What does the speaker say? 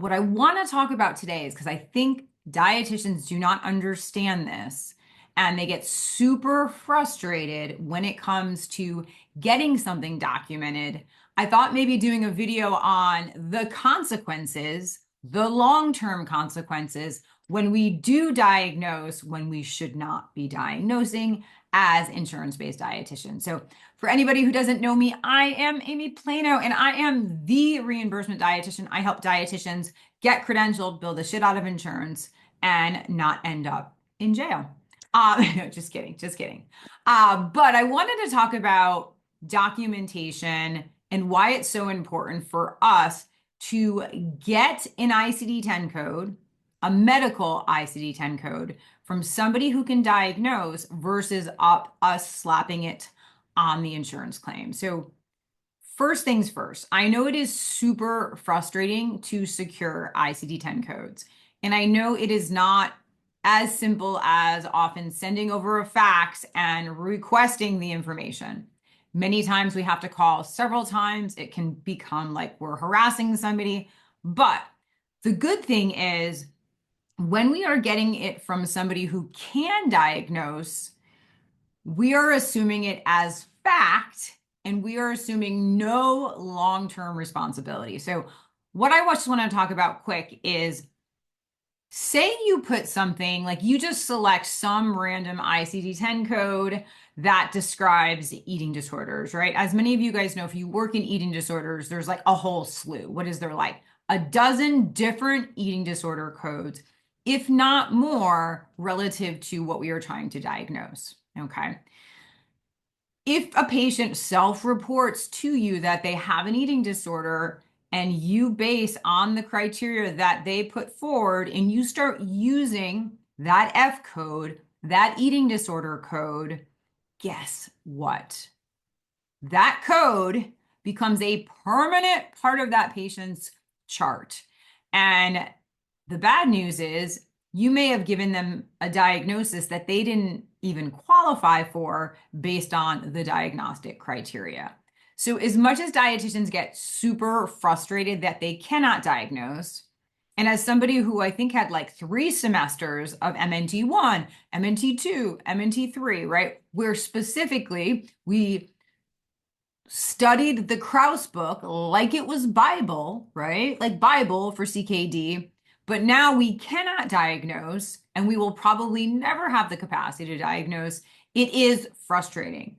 What I want to talk about today is because I think dietitians do not understand this and they get super frustrated when it comes to getting something documented. I thought maybe doing a video on the consequences, the long-term consequences when we do diagnose when we should not be diagnosing as insurance-based dietitians. So for anybody who doesn't know me, I am Amy Plano and I am the reimbursement dietitian. I help dietitians get credentialed, build the shit out of insurance, and not end up in jail. No, just kidding, just kidding. But I wanted to talk about documentation and why it's so important for us to get an ICD-10 code, a medical ICD-10 code from somebody who can diagnose versus us slapping it on the insurance claim. So first things first, I know it is super frustrating to secure ICD-10 codes. And I know it is not as simple as often sending over a fax and requesting the information. Many times we have to call several times. It can become like we're harassing somebody. But the good thing is when we are getting it from somebody who can diagnose, we are assuming it as fact and we are assuming no long-term responsibility. So what I just want to talk about quick is say you put something like you just select some random ICD-10 code that describes eating disorders, right? As many of you guys know, if you work in eating disorders, there's like a whole slew. What is there like? A dozen different eating disorder codes, if not more, relative to what we are trying to diagnose. Okay. If a patient self-reports to you that they have an eating disorder and you base on the criteria that they put forward and you start using that F code, that eating disorder code, guess what? That code becomes a permanent part of that patient's chart. And the bad news is you may have given them a diagnosis that they didn't even qualify for based on the diagnostic criteria. So as much as dietitians get super frustrated that they cannot diagnose, and as somebody who I think had like 3 semesters of MNT1, MNT2, MNT3, right? Where specifically we studied the Krauss book like it was Bible, right? Like Bible for CKD. But now we cannot diagnose, and we will probably never have the capacity to diagnose. It is frustrating.